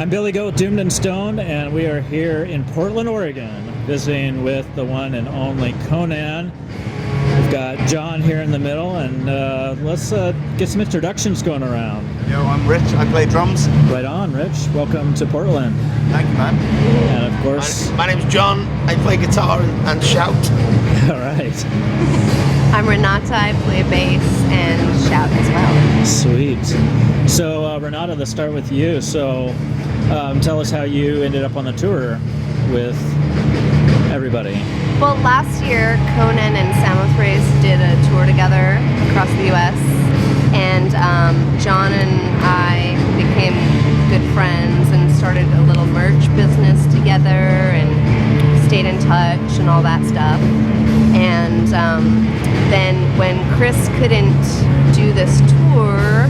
I'm Billy Goat, Doomed and Stoned, and we are here in Portland, Oregon, visiting with the one and only Conan. We've got John here in the middle, and let's get some introductions going around. Yo, I'm Rich. I play drums. Right on, Rich. Welcome to Portland. Thank you, man. And of course... My name's John. I play guitar and shout. All right. I'm Renata. I play bass and shout as well. Sweet. So, Renata, let's start with you. So, tell us how you ended up on the tour with everybody. Well, last year, Conan and Samothrace did a tour together across the U.S., and John and I became good friends and started a little merch business together and stayed in touch and all that stuff. And then when Chris couldn't do this tour,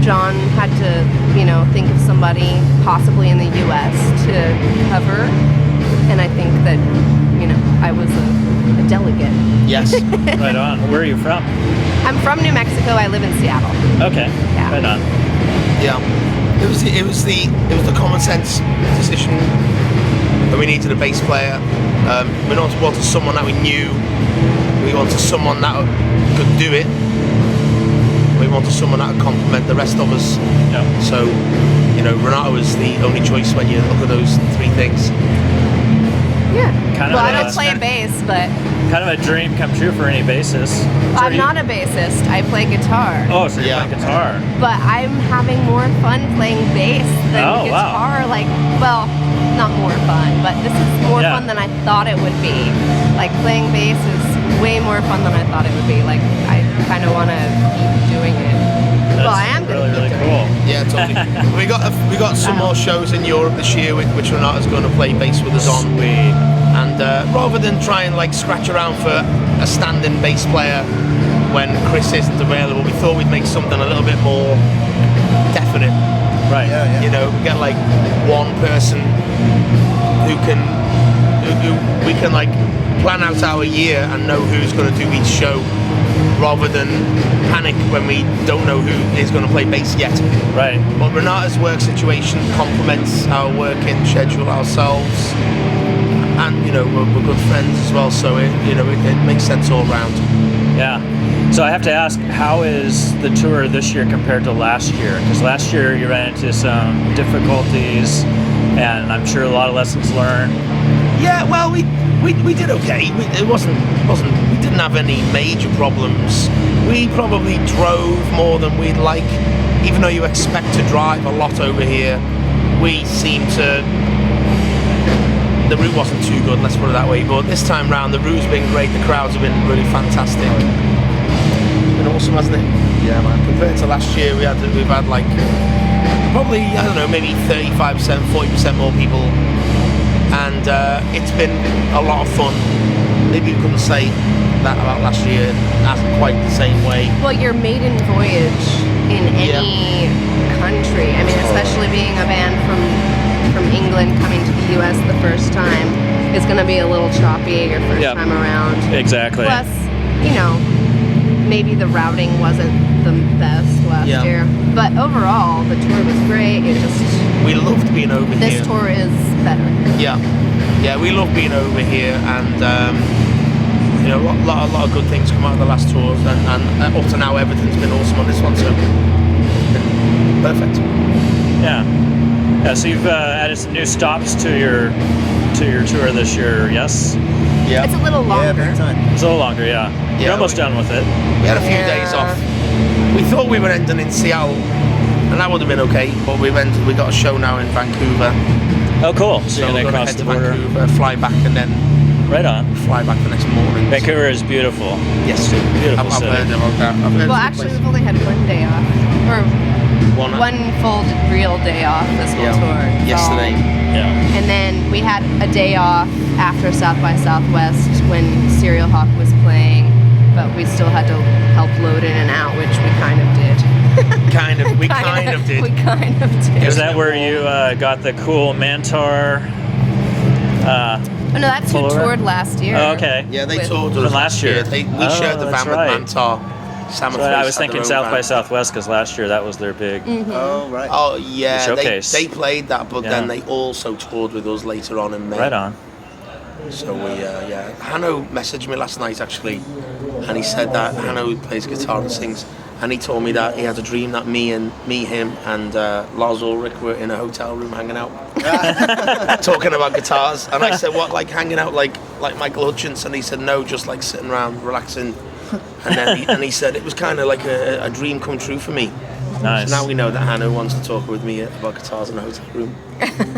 John had to, think of somebody possibly in the U.S. to cover, and I think that, I was a delegate. Yes. Right on. Where are you from? I'm from New Mexico. I live in Seattle. Okay. Yeah. Right on. Yeah. It was the common sense decision that we needed a bass player. We not wanted someone that we knew. We wanted someone that could do it. We wanted someone that would complement the rest of us. Yeah. So, Renata was the only choice when you look at those three things. Yeah. Kind of I don't play bass, but... Kind of a dream come true for any bassist. I'm not a bassist. I play guitar. Oh, so you're playing guitar. But I'm having more fun playing bass than guitar. Wow. Not more fun, but this is more fun than I thought it would be. Like, playing bass is way more fun than I thought it would be. Like, I kind of want to keep doing it. That's I am going to really keep cool. doing it. Yeah, totally. we got some more shows in Europe this year, which Renata's going to play bass with us on. Sweet. And rather than try and scratch around for a standing bass player when Chris isn't available, we thought we'd make something a little bit more definite. Right. Yeah. Get one person who we can plan out our year and know who's going to do each show, rather than panic when we don't know who is going to play bass yet. Right. But Renata's work situation complements our working schedule ourselves, and we're good friends as well, so it makes sense all round. Yeah. So I have to ask, how is the tour this year compared to last year? Because last year you ran into some difficulties, and I'm sure a lot of lessons learned. Yeah, well, we did okay. We didn't have any major problems. We probably drove more than we'd like. Even though you expect to drive a lot over here, we seemed to... The route wasn't too good, let's put it that way. But this time round, the route's been great. The crowds have been really fantastic. Been awesome, hasn't it? Yeah, man. Compared to last year, we've had probably, I don't know, maybe 35%, 40% more people. And it's been a lot of fun. Maybe you couldn't say that about last year. That's quite the same way. Well, your maiden voyage in any country, I mean, especially being a band from England coming to the U.S. the first time, is going to be a little choppy your first time around. Exactly. Plus, maybe the routing wasn't the best last year. But overall, the tour was great. We loved being over here. This tour is better. Yeah, we love being over here, and a lot of good things come out of the last tours, and up to now everything's been awesome on this one, so it's been perfect. Yeah, so you've added some new stops to your tour this year, yes? Yeah. It's a little longer. Yeah, big time. It's a little longer, yeah. You're almost done with it. We had a few days off. We thought we were ending in Seattle, and that would have been okay, but we got a show now in Vancouver. Oh, cool. So we're going to head to border. Vancouver, fly back, and then fly back the next morning. Vancouver is beautiful. Yes, beautiful I've city. heard about that. Well, actually, we've only had one day off, or one full real day off this whole tour. Yesterday. Yeah. And then we had a day off after South by Southwest when Serial Hawk was playing, but we still had to help load in and out, which we kind of did. We kind of did. We kind of did. Is that where you got the cool Mantar? Oh, no, that's who toured last year. Oh, okay. Yeah, they toured us last year. We shared the van with Mantar. Sam and So I Thrace was had their thinking own South by band. Southwest because last year that was their big. Oh, right. Oh yeah, The showcase. they played that, but Yeah. then they also toured with us later on in May. Right on. So we, Hanno messaged me last night actually, and he said that Hanno plays guitar and sings, and he told me that he had a dream that me, him, and Lars Ulrich were in a hotel room hanging out, talking about guitars. And I said, what, like hanging out like Michael Hutchence? And he said, no, just like sitting around relaxing. And then he said it was kind of like a dream come true for me. Nice. So now we know that Hanno wants to talk with me about guitars in a hotel room.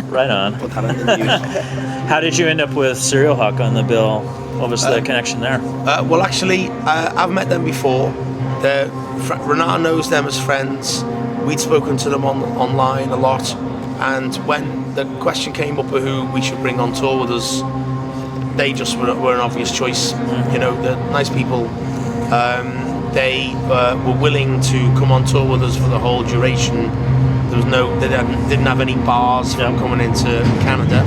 Right on. Put that in the news. How did you end up with Serial Hawk on the bill? What was the connection there? Well, actually, I've met them before. Renata knows them as friends. We'd spoken to them online a lot, and when the question came up of who we should bring on tour with us, they just were an obvious choice. You know, they're nice people. They were willing to come on tour with us for the whole duration. There was they didn't have any bars from coming into Canada,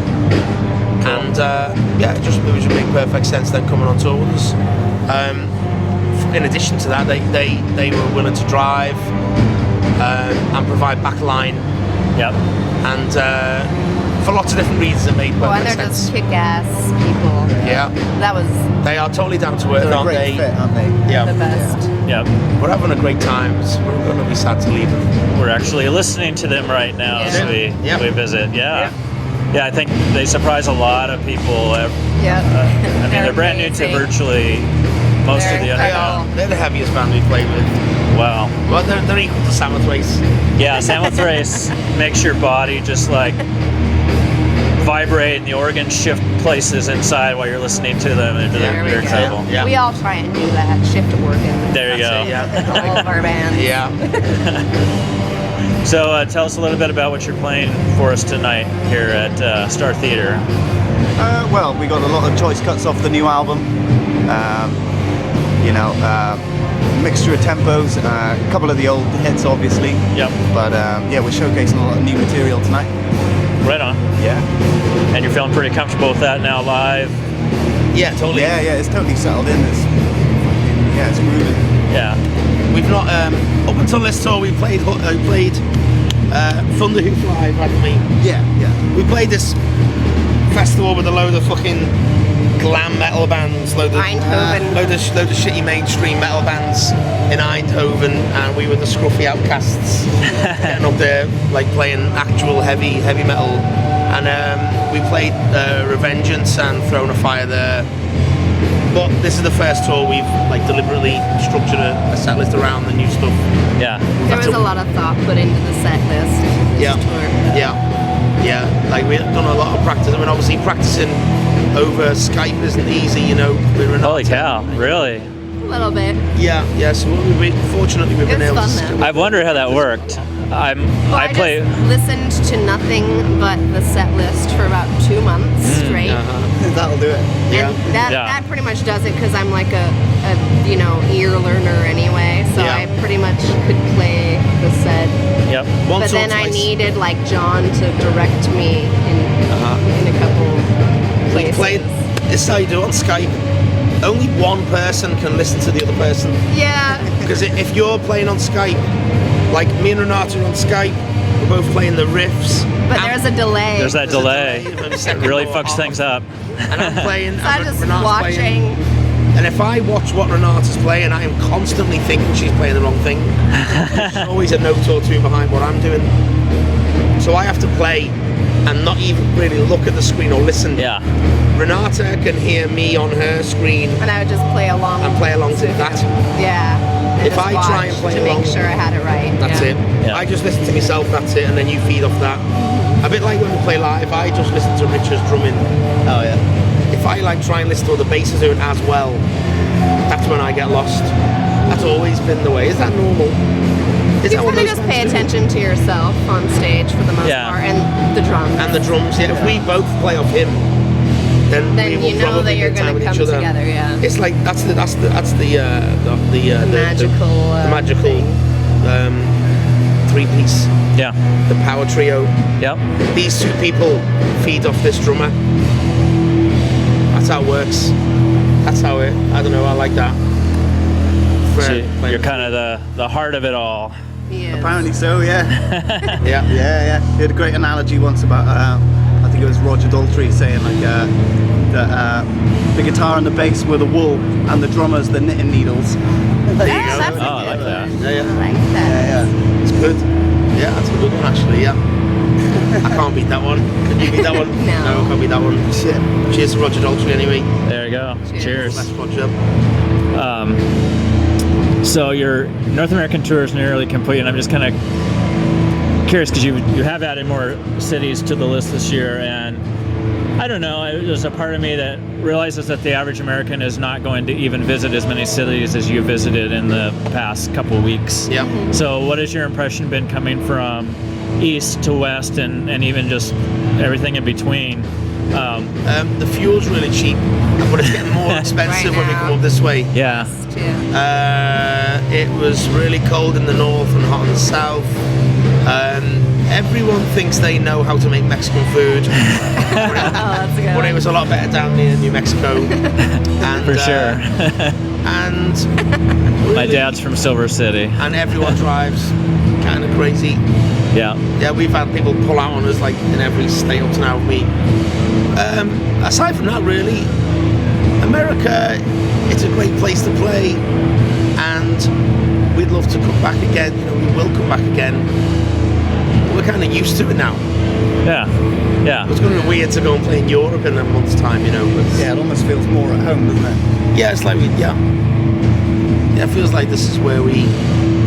and it just make perfect sense them coming on tour with us. In addition to that, they were willing to drive and provide backline. Yep. And for lots of different reasons, it made Well, and perfect they're sense. just kick-ass people. Yeah, That was they are totally down to earth, They're a aren't great they? fit, aren't they? Yeah, the best. Yep. we're having a great time. So we're going to be sad to leave them. We're actually listening to them right now as we visit. Yeah. Yeah, I think they surprise a lot of people. Yep. I mean, they're brand new to amazing. virtually most They're of the incredible. other. They're the heaviest band we've played with. Wow. Well, they're equal to Sam and Thrace. Yeah, Samuel Thrace makes your body just like vibrate and the organs shift places inside while you're listening to them. And There we they're go. incredible. Yeah. We all try and do that. Shift organ. There you go. Yeah. All of our bands. Yeah. So tell us a little bit about what you're playing for us tonight here at Star Theater. Well, we got a lot of choice cuts off the new album. Mixture of tempos, a couple of the old hits, obviously. Yep. But we're showcasing a lot of new material tonight. Right on. Yeah. And you're feeling pretty comfortable with that now live? Yeah, totally. Yeah, it's totally settled in. It's grooving. Yeah. We've not up until this tour we played Thunder Who Fly, haven't we? Yeah. We played this festival with a load of fucking glam metal bands, load of shitty mainstream metal bands in Eindhoven, and we were the scruffy outcasts getting up there like playing actual heavy metal, and we played Revengeance and Throne of Fire there. But this is the first tour we've like deliberately structured a set list around the new stuff. Yeah. There was a lot of thought put into the set list for this tour. Yeah. Like we've done a lot of practice. I mean, obviously practicing over Skype isn't easy, you know. Holy cow, really? A little bit. Yeah. So fortunately we've been It's able fun, to. though. I've wondered how that worked. I play. just listened to nothing but the set list for about 2 months straight. That'll do it. Yeah. And that Yeah. pretty much does it because I'm like a ear learner anyway, so Yeah. I pretty much could play the set. Yep. Once But or then I twice. needed like John to direct me in a couple We places. played. This is how you do it on Skype. Only one person can listen to the other person. Yeah. Because if you're playing on Skype, like me and Renata are on Skype, we're both playing the riffs. But and there's a delay. There's that delay. of a It second really or fucks half. things up. And I'm playing. So I'm and just Renata's watching. playing. And if I watch what Renata's playing, I am constantly thinking she's playing the wrong thing. There's always a note or two behind what I'm doing. So I have to play and not even really look at the screen or listen. Yeah. Renata can hear me on her screen And I would just play along. and play along to that. Yeah. And If just I try and watch play to along- make sure I had it right. That's yeah. it. Yeah. I just listen to myself, that's it, and then you feed off that. A bit like when we play live, I just listen to Richard's drumming. Oh yeah. If I like try and listen to what the bass is doing as well, that's when I get lost. That's always been the way. Is that normal? Is You that what kind of those just pay bands do? attention to yourself on stage for the most Yeah. part, and the drums. And the drums, yeah. If we both play off him, then we then will you know probably that you're get time going with to each come other. together. Yeah. It's like that's the magical three-piece, Yeah. the power trio. Yep. These two people feed off this drummer. That's how it works. That's how it. I don't know. I like that. for So playing. you're kind of the heart of it all. He is. Apparently so, yeah. Yeah. Yeah. He had a great analogy once about, I think it was Roger Daltrey saying like that the guitar and the bass were the wool and the drummers the knitting needles. There you Yeah, go. that's a Oh, I like good that. one. Yeah, I yeah. like that. Yeah. It's good. Yeah, that's a good one actually. Yeah. I can't beat that one. Can you beat that one? No. I can't beat that one. Shit. Cheers to Roger Daltrey anyway. There you go. Cheers. Bless Roger. So your North American tour is nearly complete, and I'm just kind of curious because you have added more cities to the list this year, and I don't know, there's a part of me that realizes that the average American is not going to even visit as many cities as you visited in the past couple weeks. Yeah. So what has your impression been coming from east to west and even just everything in between? The fuel's really cheap, but it's getting more expensive when we now. come up this way. Yeah. It was really cold in the north and hot in the south. Everyone thinks they know how to make Mexican food, Oh, that's a good but one. it was a lot better down near New Mexico. And, For sure. And My really- dad's from Silver City. and everyone drives kind of crazy. Yeah. Yeah, we've had people pull out on us like in every state up to now with me. Aside from that, really, America, it's a great place to play, and we'd love to come back again. You know, we will come back again. We're kind of used to it now. Yeah. Yeah. It's going to be weird to go and play in Europe in a month's time, you know. But Yeah, it almost feels more at home, doesn't it? yeah, it's like yeah, it feels like this is where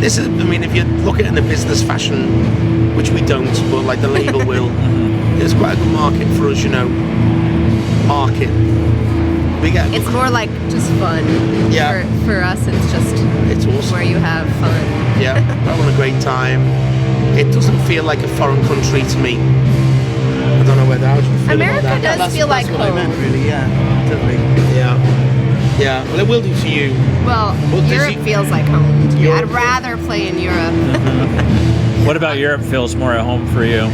this is. I mean, if you look at it in a business fashion, which we don't, but like the label will, there's quite a good market for us, you know. Market. We get. It's more like just fun. Yeah. For us, it's just It's awesome. where you have fun. Yeah, we're having a great time. It doesn't feel like a foreign country to me. I don't know whether how do you feel America about that? does feel like That's what I home. meant, really. Yeah, totally. Yeah. Well, it will do for you. Well, Well, does Europe he- feels like home to me. Europe- I'd rather play in Europe. What about Europe feels more at home for you?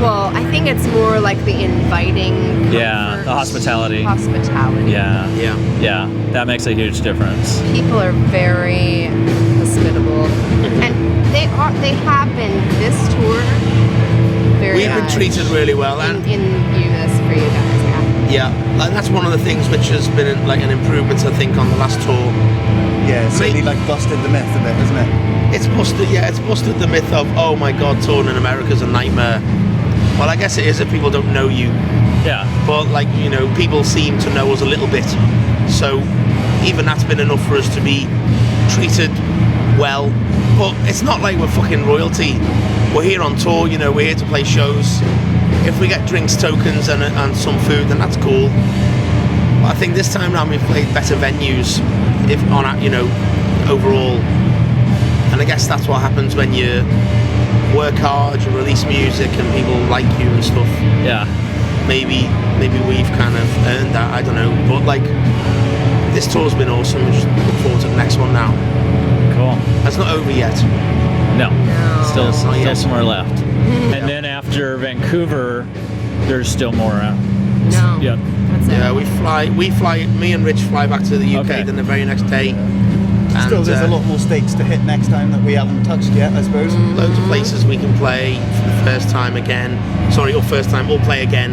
Well, I think it's more like the inviting. Yeah, comfort, the hospitality. Hospitality. Yeah. Yeah. Yeah. That makes a huge difference. People are very hospitable, and they have been this tour. Very We've been much treated really well, and in US for you guys. Yeah. yeah, and that's one of the things which has been like an improvement, I think, on the last tour. Yeah, it's certainly like busted the myth a bit, isn't it? It's busted the myth of, oh my God, touring in America's a nightmare. Well, I guess it is if people don't know you. Yeah. But like, you know, people seem to know us a little bit, so even that's been enough for us to be treated well. But it's not like we're fucking royalty. We're here on tour, you know, we're here to play shows. If we get drinks, tokens and some food, then that's cool. But I think this time round we've played better venues, if on, you know, overall. And I guess that's what happens when you work hard, you release music and people like you and stuff. Yeah. Maybe we've kind of earned that, I don't know. But like, this tour's been awesome. We just look forward to the next one now. Cool. That's not over yet. No. No. Still not yet. some more left. And then after Vancouver, there's still more. No. Yeah. That's it. Yeah, we fly, me and Rich fly back to the UK Okay. then the very next day. Still, And, there's a lot more states to hit next time that we haven't touched yet, I suppose. loads of places we can play for the first time again. Sorry, or first time, or play again.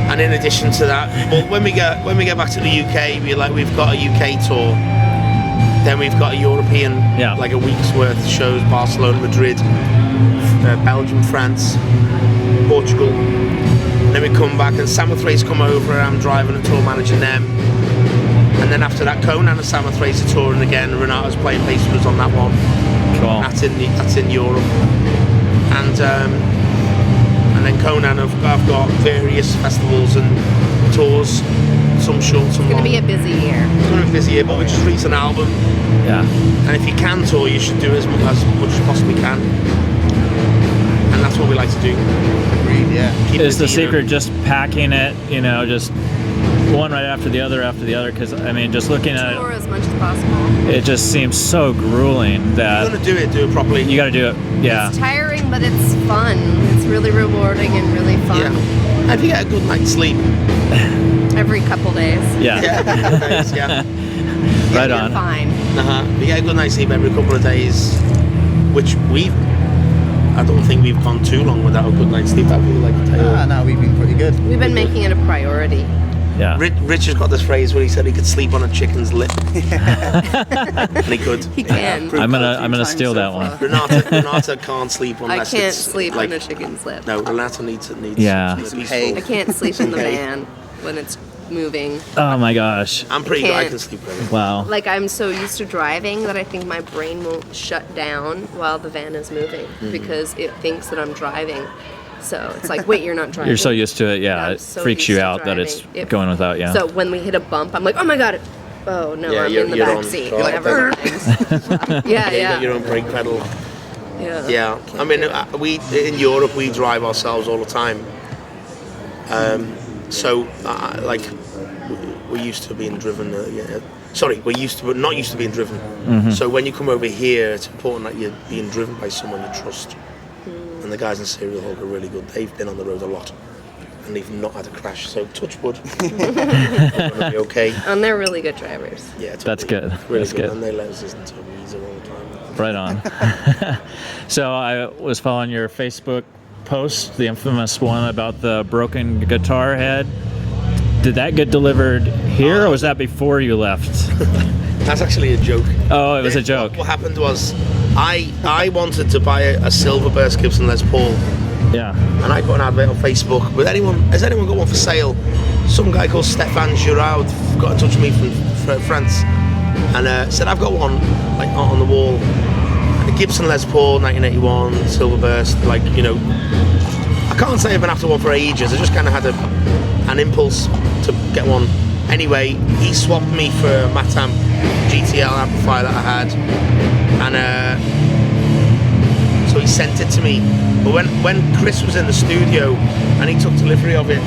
And in addition to that, well, when we get back to the UK, we've got a UK tour. Then we've got a European, Yeah. like a week's worth of shows: Barcelona, Madrid, Belgium, France, Portugal. Then we come back and Samothrace come over. I'm driving and tour managing them. And then after that, Conan and Samothrace are touring again. Renata's playing bass with us on that one. Cool. That's in Europe. And then Conan, I've got various festivals and tours, some short, some It's long. gonna be a busy year. It's going to be busy here, but we just released an album. Yeah. And if you can tour, you should do as much as you possibly can. And that's what we like to do. Agreed, yeah. Keep Is the busy, you know. secret just packing it, just one right after the other, because I mean, just looking at Tour as much as possible. it just seems so grueling If that you're going to do it properly. you got to do it. Yeah. It's tiring, but it's fun. It's really rewarding and really fun. Yeah. And if you get a good night's sleep. Every couple days. Yeah. Yeah. Days, yeah. Right You're on. fine. We get a good night's sleep every couple of days, which I don't think we've gone too long without a good night's sleep. I feel like No, we've been pretty good. We've been making it a priority. Yeah. Rich has got this phrase where he said he could sleep on a chicken's lip. And he could. He can. I'm gonna steal that one. Renata can't sleep I unless can't it's sleep like, on a chicken's lip. No, Renata needs Yeah. some peaceful. hay. I can't sleep in the van when it's moving. Oh my gosh. I'm pretty good. I Can't. can sleep very well. Wow. Like, I'm so used to driving that I think my brain won't shut down while the van is moving because it thinks that I'm driving. So it's like, wait, you're not driving. You're so used to it, yeah. I'm It so freaks used you to out that it's driving. going without you. So when we hit a bump, I'm like, oh my god. Oh no, Yeah, I'm you're- in the you're back on seat. drive. Never mind. You got yeah. your own brake pedal. Yeah. Yeah, I mean, we in Europe we drive ourselves all the time. So like we're used to being driven. We're not used to being driven. So when you come over here, it's important that you're being driven by someone you trust. And the guys in Serial Hawk are really good. They've been on the road a lot, and they've not had a crash. So touch wood, we're gonna be okay. And they're really good drivers. Yeah, That's good. Really That's good. good. And they let us listen to Weezer all the time. Right on. So I was following your Facebook post, the infamous one about the broken guitar head. Did that get delivered here, or was that before you left? That's actually a joke. Oh, it was a joke. What happened was, I wanted to buy a Silverburst Gibson Les Paul, Yeah. and I put an advert on Facebook. Has anyone got one for sale? Some guy called Stéphane Giraud got in touch with me from France, and said I've got one like on the wall. A Gibson Les Paul, 1981, Silverburst. Like, you know, I can't say I've been after one for ages. I just kind of had an impulse to get one. Anyway, he swapped me for a Matam GTL amplifier that I had, and so he sent it to me. But when Chris was in the studio and he took delivery of it,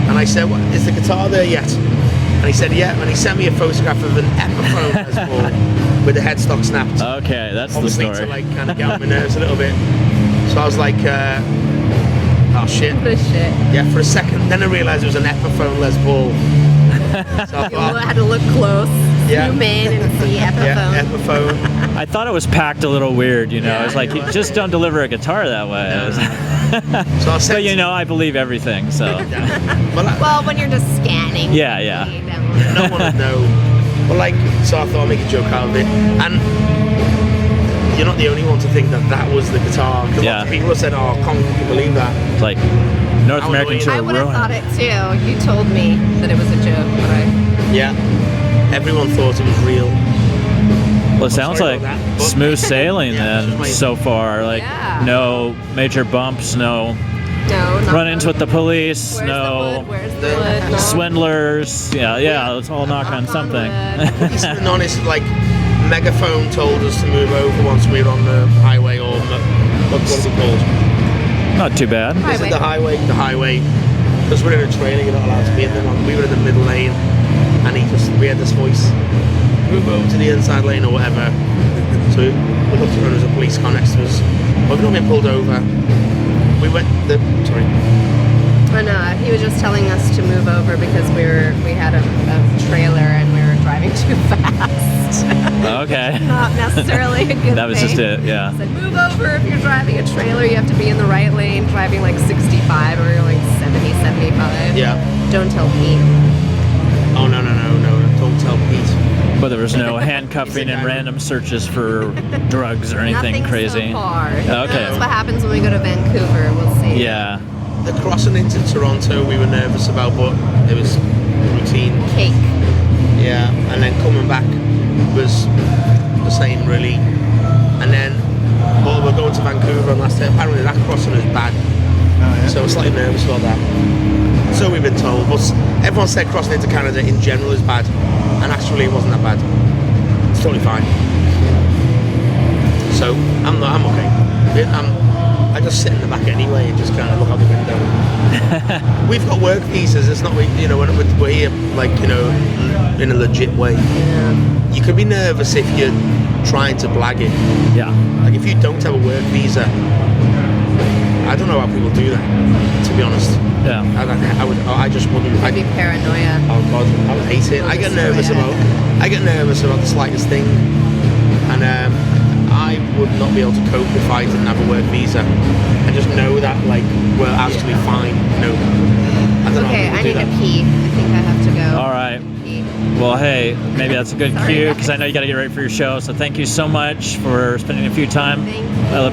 and I said, is the guitar there yet? And he said, yeah. And he sent me a photograph of an Epiphone Les Paul with the headstock snapped. Okay, that's Obviously the story. to like kind of get on my nerves a little bit. So I was like, oh shit. Good shit. Yeah, for a second. Then I realised it was an Epiphone Les Paul. So I You thought, had to look close, Yeah. zoom in, and see Epiphone. yeah, Epiphone. I thought it was packed a little weird, you know. Yeah. It's like, you just don't deliver a guitar that way. So I said, But you know, I believe everything, so. well, Well, when you're just scanning. Yeah, yeah. you don't- no one would know. But like, so I thought I'd make a joke out of it. And you're not the only one to think that was the guitar. 'Cause Yeah. lots of people have said, oh, I can't fucking believe that. It's like North How American annoying. tour I would have ruined. thought it too. You told me that it was a joke, but Yeah. Everyone thought it was real. Well, it sounds sorry like about that, but- smooth sailing Yeah, then just so far. Like Yeah. no major bumps, no no. Not run-ins with the police, Where's no the wood? Where's the The- wood? No. swindlers. Yeah, let's all knock on something. He's been honest, like, Megaphone told us to move over once we were on the highway, or what's it called? Not too bad. Is it Highway. the highway? Because we're in a trailer, you're not allowed to be in them. We were in the middle lane, and we had this voice, move over to the inside lane or whatever. So we looked around, there was a police car next to us. We've not been pulled over. We went, sorry. And he was just telling us to move over because we had a trailer and we were driving too fast. Okay. Not necessarily a good That was thing. just it, yeah. He said, move over if you're driving a trailer. You have to be in the right lane, driving like 65 or like 70, 75. Yeah. Don't tell Pete. Oh, no, don't tell Pete. But there was no handcuffing and random searches for drugs or anything Nothing crazy. so far. Okay. That's what happens when we go to Vancouver. We'll see. Yeah. The crossing into Toronto we were nervous about, but it was routine. Cake. Yeah, and then coming back was the same really. And then, well, we're going to Vancouver on last day. Apparently that crossing is bad, so we're slightly nervous about that. So we've been told, but everyone said crossing into Canada in general is bad, and actually it wasn't that bad. It's totally fine. So I'm okay. I just sit in the back anyway and just kind of look out the window. We've got work visas. It's not, you know, we're here like, you know, in a legit way. Yeah. You could be nervous if you're trying to blag it. Yeah. Like if you don't have a work visa, I don't know how people do that. To be honest. Yeah. I just wouldn't. Maybe paranoia. Oh God, I would hate it. I get nervous about the slightest thing, and I would not be able to cope if I didn't have a work visa. I just know that like we're absolutely fine. No, I don't Okay, know. I need to pee. I think I have to go. All right. Pee. Well, hey, maybe that's a good Sorry, cue guys. because I know you got to get ready for your show. So thank you so much for spending a few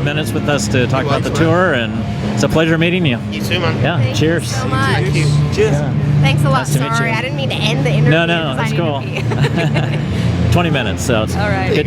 minutes with us to talk You're about the welcome, tour, and it's a pleasure meeting you. You too, man. Yeah. Thank Cheers. you so much. Thank you. Cheers. Thanks a lot. Nice to meet Sorry, you. I didn't mean to end the interview. No, because that's I cool. need to pee. 20 minutes, so it's All right. good.